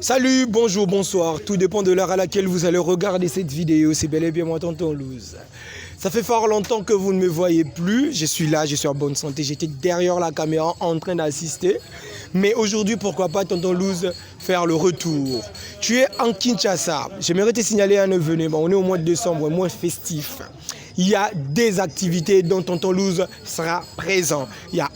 Salut, bonjour, bonsoir, tout dépend de l'heure à laquelle vous allez regarder cette vidéo, c'est bel et bien moi Tonton Louz. Ça fait fort longtemps que vous ne me voyez plus, je suis là, je suis en bonne santé, j'étais derrière la caméra en train d'assister. Mais aujourd'hui, pourquoi pas Tonton Louz faire le retour. Tu es en Kinshasa, j'aimerais te signaler un événement, on est au mois de décembre, un mois festif. Il y a des activités dont Tonton Louz sera présent. Il y a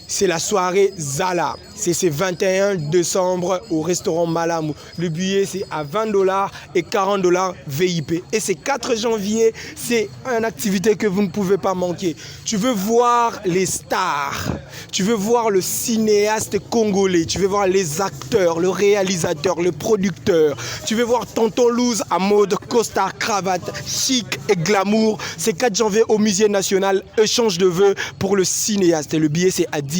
c'est la soirée Zala. C'est ce 21 décembre au restaurant Malamou. Le billet, c'est à $20 et $40 VIP. Et c'est 4 janvier, c'est une activité que vous ne pouvez pas manquer. Tu veux voir les stars, tu veux voir le cinéaste congolais, tu veux voir les acteurs, le réalisateur, le producteur. Tu veux voir Tonton Louz à mode costard, cravate, chic et glamour. C'est 4 janvier au Musée National. Échange de vœux pour le cinéaste. Et le billet, c'est à $10.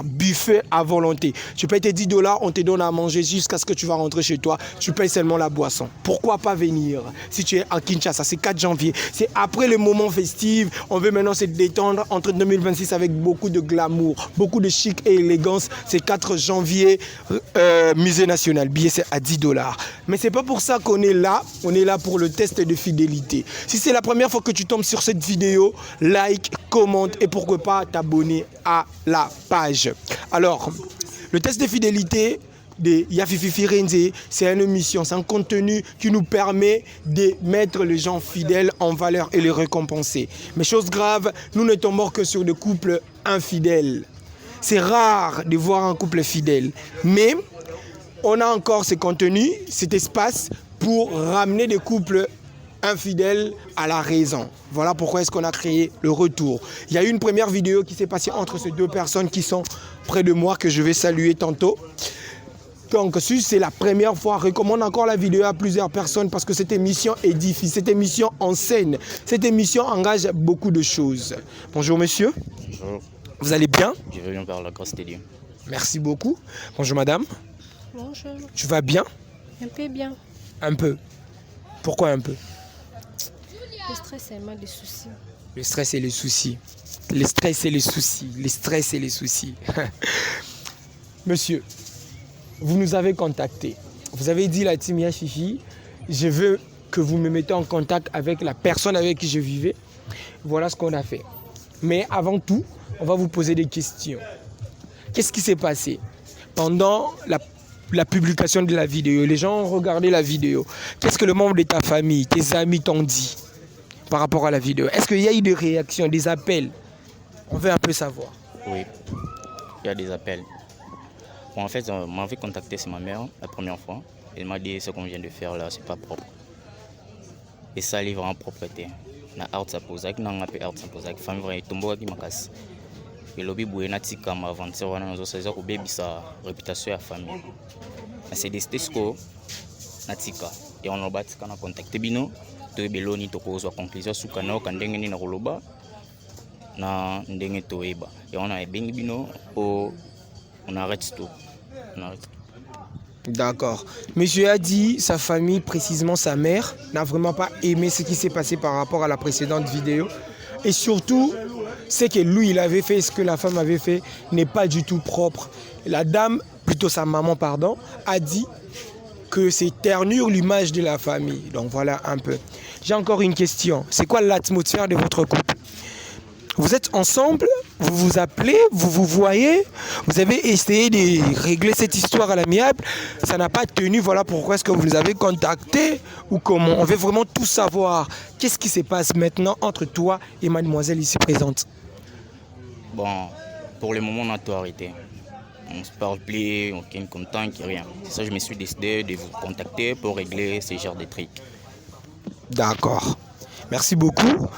Buffet à volonté. Tu payes tes $10, on te donne à manger jusqu'à ce que tu vas rentrer chez toi. Tu payes seulement la boisson. Pourquoi pas venir si tu es à Kinshasa? C'est 4 janvier. C'est après le moment festif. On veut maintenant se détendre entre 2026 avec beaucoup de glamour, beaucoup de chic et élégance. C'est 4 janvier, Musée National. Billet, c'est à $10. Mais c'est pas pour ça qu'on est là. On est là pour le test de fidélité. Si c'est la première fois que tu tombes sur cette vidéo, like, commente et pourquoi pas t'abonner à la page. Alors, le test de fidélité de Yafifi Renze, c'est une émission, c'est un contenu qui nous permet de mettre les gens fidèles en valeur et les récompenser. Mais chose grave, nous ne tombons que sur des couples infidèles. C'est rare de voir un couple fidèle. Mais on a encore ce contenu, cet espace pour ramener des couples infidèles à la raison. Voilà pourquoi est-ce qu'on a créé le retour. Il y a eu une première vidéo qui s'est passée entre ces deux personnes qui sont près de moi, que je vais saluer tantôt. Donc si c'est la première fois, recommande encore la vidéo à plusieurs personnes parce que cette émission édifie, cette émission enseigne, cette émission engage beaucoup de choses. Bonjour monsieur. Bonjour. Vous allez bien? Je viens par la grâce de Dieu. Merci beaucoup. Bonjour madame. Bonjour. Tu vas bien? Un peu bien. Un peu. Pourquoi un peu? Le stress, c'est vraiment des soucis. Le stress et les soucis. Le stress et les soucis. Le stress et les soucis. Monsieur, vous nous avez contacté. Vous avez dit la team Yafifi, je veux que vous me mettez en contact avec la personne avec qui je vivais. Voilà ce qu'on a fait. Mais avant tout, on va vous poser des questions. Qu'est-ce qui s'est passé pendant la publication de la vidéo? Les gens ont regardé la vidéo. Qu'est-ce que le membre de ta famille, tes amis t'ont dit par rapport à la vidéo? Est-ce qu'il y a eu des réactions, des appels? On veut un peu savoir. Oui, il y a des appels. Bon, en fait, on m'avait contacté, c'est ma mère, la première fois. Elle m'a dit, ce qu'on vient de faire là, c'est pas propre. Et ça, livre en propreté. Na art sa posak, na ngape art sa posak. Famille vraiment tombo qui m'a cassé. Et lobby boué na tika ma aventure wana nazo saisir ko baby sa réputation ya famille. C'est des stesco na tika. Et on a tika na contacté bino. To beloni to kozwa conclusion suka na okandenge ni na koloba na ndenge to eba. Et on a bengi bino on arrête tout. On arrête. D'accord. Monsieur a dit, sa famille, précisément sa mère, n'a vraiment pas aimé ce qui s'est passé par rapport à la précédente vidéo. Et surtout, c'est que lui, il avait fait ce que la femme avait fait n'est pas du tout propre. La dame, plutôt sa maman, pardon, a dit que c'est ternir l'image de la famille. Donc voilà un peu. J'ai encore une question. C'est quoi l'atmosphère de votre couple? Vous êtes ensemble, vous vous appelez, vous vous voyez, vous avez essayé de régler cette histoire à l'amiable, ça n'a pas tenu, voilà pourquoi est-ce que vous nous avez contacté ou comment? On veut vraiment tout savoir. Qu'est-ce qui se passe maintenant entre toi et mademoiselle ici présente? Bon, pour le moment, on a tout arrêté. On ne se parle plus, aucun contact, rien. C'est ça que je me suis décidé de vous contacter pour régler ce genre de trucs. D'accord. Merci beaucoup.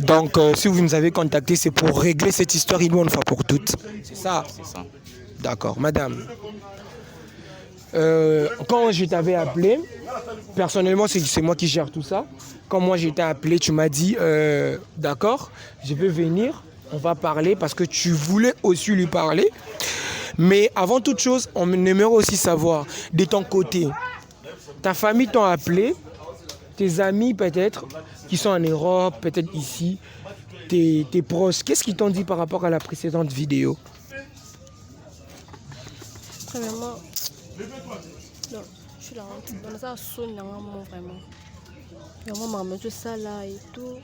Donc, si vous nous avez contacté, c'est pour régler cette histoire une bonne fois pour toutes. C'est ça? C'est ça. D'accord. Madame, quand je t'avais appelé, personnellement, c'est moi qui gère tout ça. Quand moi j'ai été appelé, tu m'as dit, d'accord, je vais venir, on va parler parce que tu voulais aussi lui parler. Mais avant toute chose, on aimerait aussi savoir, de ton côté, ta famille t'a appelé, tes amis peut-être, qui sont en Europe, peut-être ici, tes proches, qu'est-ce qu'ils t'ont dit par rapport à la précédente vidéo? Premièrement, non, Je suis la honte. Dans ça, sonne vraiment. Vraiment, maman, tout ça là et tout.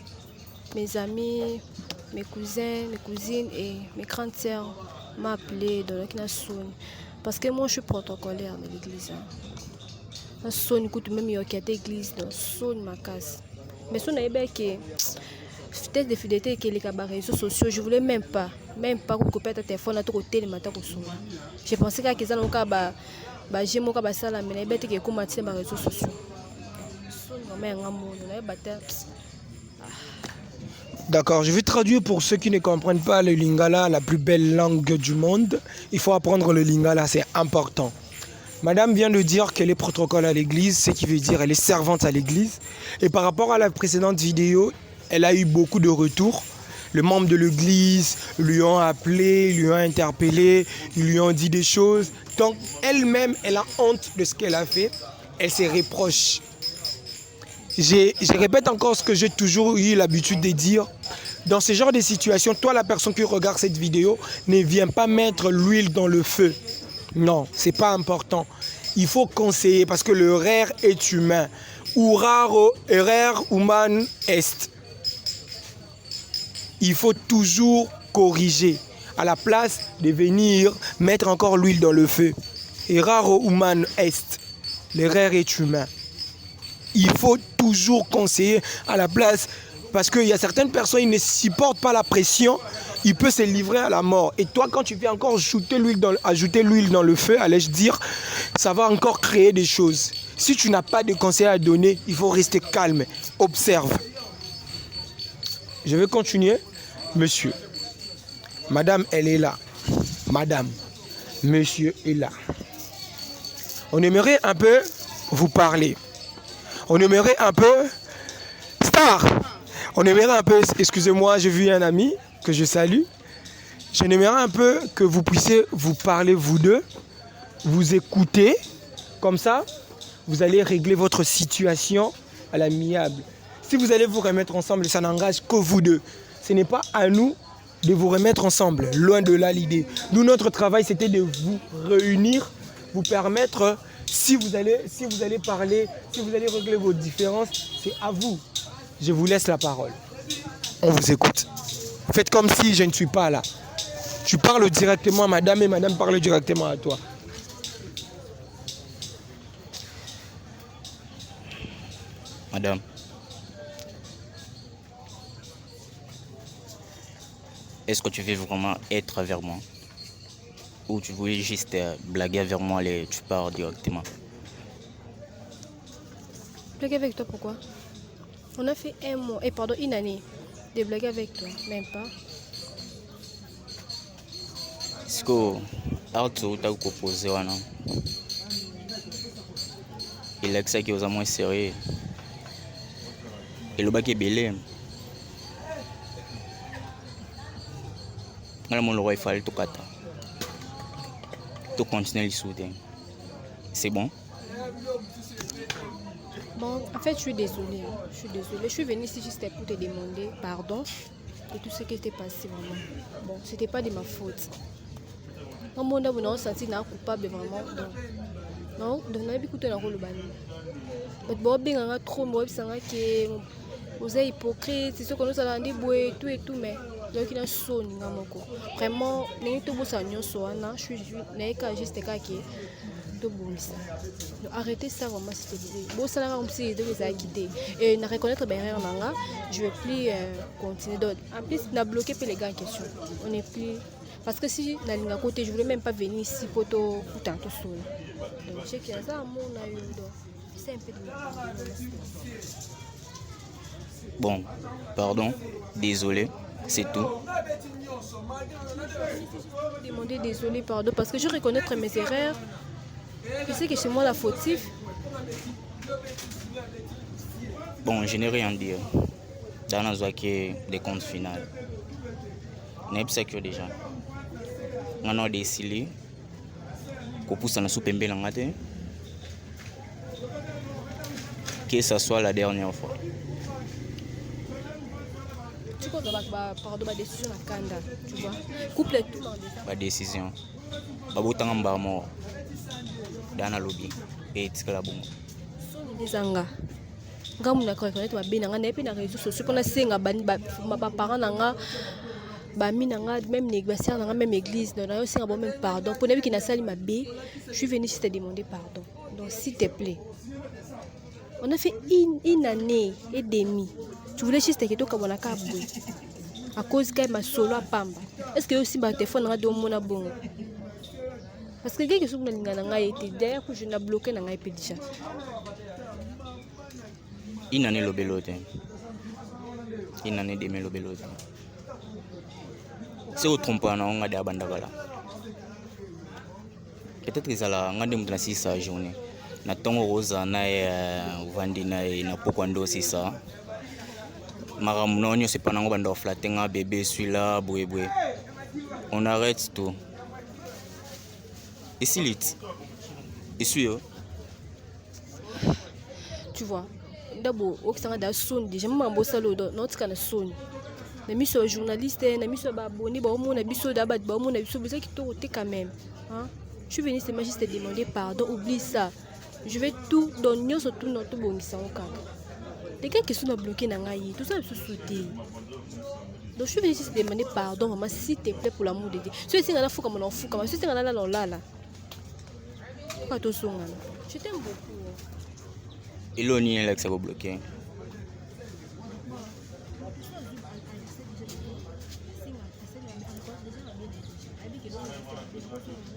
Mes amis, mes cousins, mes cousines et mes grandes sœurs m'ont appelé dans la sonne. Parce que moi, je suis protocolaire de l'église. La sonne, écoute, même il y a l'église, dans sonne ma casse. Mais sonne, il y a peut-être des fidélités que les réseaux sociaux, je voulais même pas que tu aies téléphone à côté de ma table. Je pensais que les gens j'ai mon cas ça là mais bête que comment tu les réseaux sociaux. D'accord, je vais traduire pour ceux qui ne comprennent pas le lingala, la plus belle langue du monde. Il faut apprendre le lingala, c'est important. Madame vient de dire qu'elle est protocole à l'église, ce qui veut dire qu'elle est servante à l'église. Et par rapport à la précédente vidéo, elle a eu beaucoup de retours. Les membres de l'église lui ont appelé, lui ont interpellé, ils lui ont dit des choses. Donc elle-même, elle a honte de ce qu'elle a fait. Elle se reproche. Je répète encore ce que j'ai toujours eu l'habitude de dire. Dans ce genre de situation, toi, la personne qui regarde cette vidéo, ne viens pas mettre l'huile dans le feu. Non, c'est pas important. Il faut conseiller parce que le rare est humain. Ou raro erreur human est. Il faut toujours corriger à la place de venir mettre encore l'huile dans le feu. Erraro human est. L'erreur est humain. Il faut toujours conseiller à la place parce qu'il y a certaines personnes qui ne supportent pas la pression, il peut se livrer à la mort. Et toi, quand tu viens encore ajouter l'huile dans le feu, allais-je dire, ça va encore créer des choses. Si tu n'as pas de conseils à donner, il faut rester calme. Observe. Je vais continuer. Monsieur, madame, elle est là. Madame, monsieur est là. On aimerait un peu vous parler. On aimerait un peu... Star! On aimerait un peu... Excusez-moi, j'ai vu un ami que je salue. Je aimerais un peu que vous puissiez vous parler, vous deux. Vous écouter. Comme ça, vous allez régler votre situation à l'amiable. Si vous allez vous remettre ensemble, ça n'engage que vous deux. Ce n'est pas à nous de vous remettre ensemble. Loin de là l'idée. Nous, notre travail, c'était de vous réunir, vous permettre... Si vous allez parler, si vous allez régler vos différences, c'est à vous. Je vous laisse la parole. On vous écoute. Faites comme si je ne suis pas là. Tu parles directement à madame et madame parle directement à toi. Madame, est-ce que tu veux vraiment être avec moi? Ou tu voulais juste blaguer avec moi et tu pars directement? Blaguer avec toi, pourquoi? On a fait un mois, une année de blaguer avec toi, même pas. Est-ce que tu as proposé il a que ça qui est moins sérieux. Et le bac est belé. Le roi, il fallait tout casser. Continuer le soutien. C'est bon? Bon, en fait, je suis désolée. Je suis venue ici juste pour te demander pardon de tout ce qui était passé vraiment. Bon, c'était pas de ma faute. Au monde où on a senti coupable vraiment. Non, donc on a écouté le rôle bani. Mais bon, bien on a trop moi que vous êtes hypocrite, c'est ce qu'on nous a dit tout mais donc il a sonné vraiment les tout ça nous soana je suis juste tout bon ça. Arrêtez ça vraiment s'il te plaît. Bon ça là comme si de vous a quitté et na reconnaître bien nanga, je vais plus continuer d'autres. En plus n'a bloqué les gars en question. On est plus parce que si na linga côté je voulais même pas venir ici pour tout tanto sonner. Donc je sais qu'il y a ça mon a eu donc c'est un peu de bon, pardon, désolé, c'est tout. Demander désolé, pardon, parce que je reconnais mes erreurs. Je sais que c'est moi la fautive. Bon, je n'ai rien à dire. Dans la zone des comptes finaux. N'est pas que déjà. On a décidé qu'on pousse dans la soupe que ce soit la dernière fois. Tu crois que pardon, ma décision à Kanda, tu vois. Couple tout le monde. Ma décision. Babotanga mbamo dans le lobby. Et tu la bonne. Zanga. Nga muna ko reconnaître ba bina nga na pe na réseaux sociaux pour na senga ba parents nga ba mina nga même négocier nga même église donc na senga bon même pardon pour nebi ki na sali mabe je suis venu te demander pardon donc s'il te plaît on a fait une année et demie tu voulais juste que to ka bona ka boui à cause que ma solo à pamba est-ce que aussi ba téléphone nga do mona bon parce que quelque chose na linga nga été derrière que je n'a bloqué na nga pe déjà. Une année lobelote. Une année demi lobelote. C'est au trompeur, on a des abandagala. Peut-être que ça l'a engagé dans 6 journées. Na tongo rosa na vandi na pokwando c'est ça. Maramunonyo c'est pas nango bando flatenga bébé celui-là boué. On arrête tout. Et si lit. Et suis tu vois. D'abord, au sein de la sonne, déjà, maman bossa l'eau, notre canne sonne. Les mis sur journaliste, les mis sur baboni, mon abisso d'abat, mon abisso, vous êtes qui t'ont quand même. Je suis venu seulement juste te demander pardon, oublie ça. Je vais tout donner sur tout notre bon sang au cadre. Les gars qui sont bloqués dans l'aïe, tout ça, je suis sauté. Donc, je suis venu juste te demander pardon, maman, s'il te plaît, pour l'amour de Dieu. Si tu es un fou comme on fou, comme si tu es un là. Pas tout son. Je t'aime beaucoup. Et l'on y est là que ça va bloquer.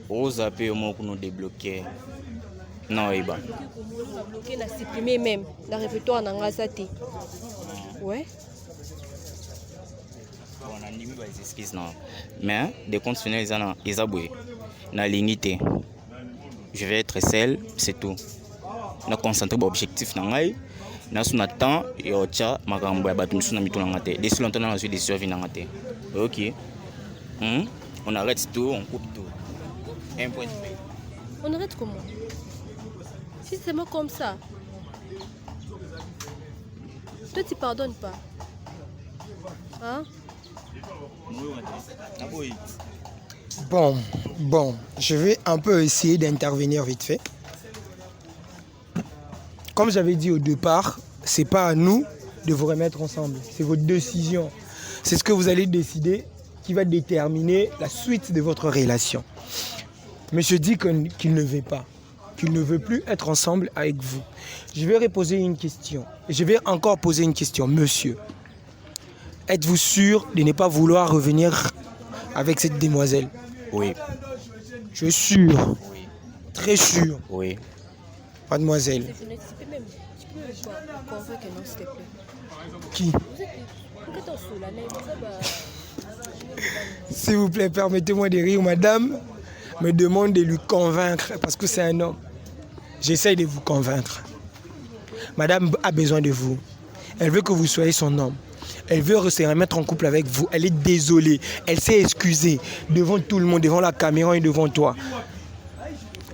Rosa peut au moins nous débloquer. Non, il va. Bloquer, la supprimer même. La répertoire n'a pas été. Ouais. On a mis des esquisses non. Mais des comptes finaux ils ont aboué. Na limité. Je vais être seul, c'est tout. Na concentrer sur l'objectif na ngai na suna temps yo cha makambo ya batu misuna mitu na ngate dès longtemps na suis des survie na ngate. OK. On arrête tout, on coupe tout. Un point de paix. On arrête comment? Si c'est moi comme ça. Toi tu pardonnes pas. Hein? Bon, je vais un peu essayer d'intervenir vite fait. Comme j'avais dit au départ, c'est pas à nous de vous remettre ensemble. C'est votre décision. C'est ce que vous allez décider qui va déterminer la suite de votre relation. Monsieur dit qu'il ne veut pas, qu'il ne veut plus être ensemble avec vous. Je vais reposer une question. Je vais encore poser une question. Monsieur, êtes-vous sûr de ne pas vouloir revenir avec cette demoiselle? Oui. Je suis sûr. Oui. Très sûr. Oui. Mademoiselle. Tu peux convaincre non, s'il te plaît. Qui? S'il vous plaît, permettez-moi de rire. Madame me demande de lui convaincre parce que c'est un homme. J'essaye de vous convaincre. Madame a besoin de vous. Elle veut que vous soyez son homme. Elle veut se remettre en couple avec vous. Elle est désolée. Elle s'est excusée devant tout le monde, devant la caméra et devant toi.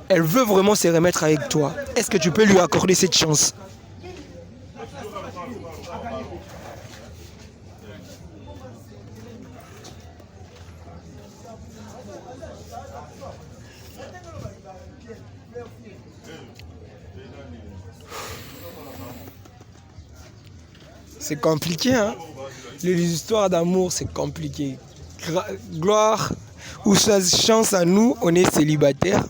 Elle veut vraiment se remettre avec toi. Est-ce que tu peux lui accorder cette chance? C'est compliqué, hein? Les histoires d'amour, c'est compliqué. Gloire ou chance à nous, on est célibataire.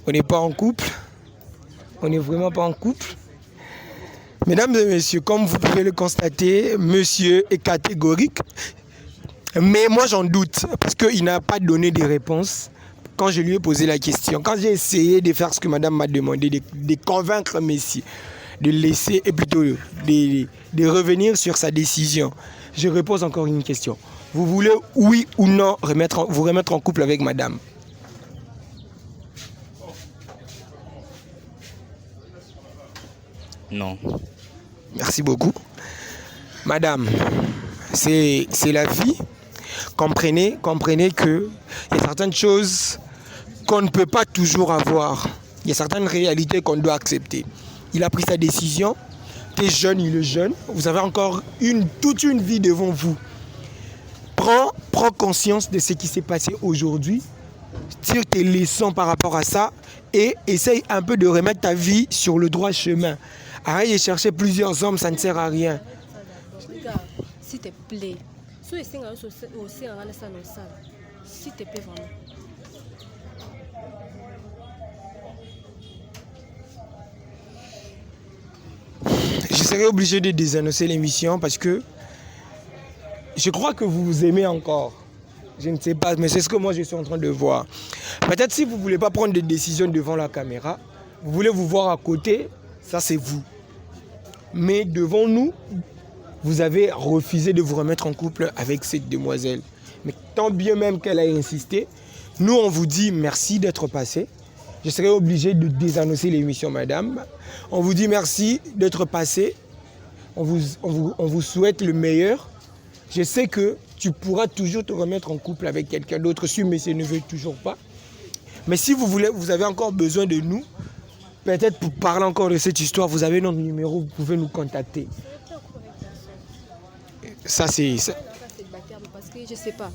On n'est pas en couple. On n'est vraiment pas en couple. Mesdames et messieurs, comme vous pouvez le constater, monsieur est catégorique. Mais moi, j'en doute parce qu'il n'a pas donné de réponse quand je lui ai posé la question. Quand j'ai essayé de faire ce que madame m'a demandé, de convaincre Messi, de laisser, et plutôt de revenir sur sa décision, je repose encore une question. Vous voulez, oui ou non, vous remettre en couple avec madame? Non. Merci beaucoup. Madame, c'est la vie. Comprenez qu'il y a certaines choses qu'on ne peut pas toujours avoir. Il y a certaines réalités qu'on doit accepter. Il a pris sa décision. Tu es jeune, il est jeune. Vous avez encore toute une vie devant vous. Prends conscience de ce qui s'est passé aujourd'hui tire tes leçons par rapport à ça et essaye un peu de remettre ta vie sur le droit chemin. Arrête de chercher plusieurs hommes, ça ne sert à rien. Regarde, s'il te plaît. S'il te plaît vraiment. Je serai obligé de désannoncer l'émission parce que je crois que vous vous aimez encore. Je ne sais pas, mais c'est ce que moi je suis en train de voir. Peut-être si vous ne voulez pas prendre des décisions devant la caméra, vous voulez vous voir à côté, ça c'est vous. Mais devant nous, vous avez refusé de vous remettre en couple avec cette demoiselle. Mais tant bien même qu'elle a insisté, nous on vous dit merci d'être passé. Je serai obligé de désannoncer l'émission, madame. On vous dit merci d'être passé. On vous souhaite le meilleur. Je sais que tu pourras toujours te remettre en couple avec quelqu'un d'autre si monsieur ne veut toujours pas. Mais si vous voulez, vous avez encore besoin de nous, peut-être pour parler encore de cette histoire, vous avez notre numéro, vous pouvez nous contacter. Ça c'est... Parce que je sais pas.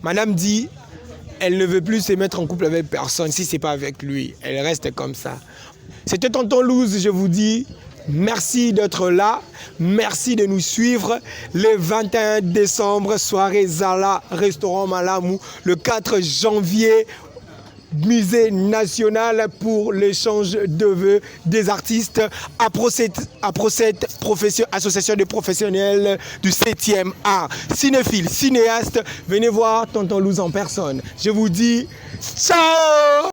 Madame dit, elle ne veut plus se mettre en couple avec personne si ce n'est pas avec lui. Elle reste comme ça. C'était Tonton Louz, je vous dis merci d'être là. Merci de nous suivre. Le 21 décembre, soirée Zala, restaurant Malamou. Le 4 janvier, Musée national pour l'échange de vœux des artistes à Procet association de professionnels du 7e art. Cinéphiles, cinéastes, venez voir Tonton Louz en personne. Je vous dis ciao!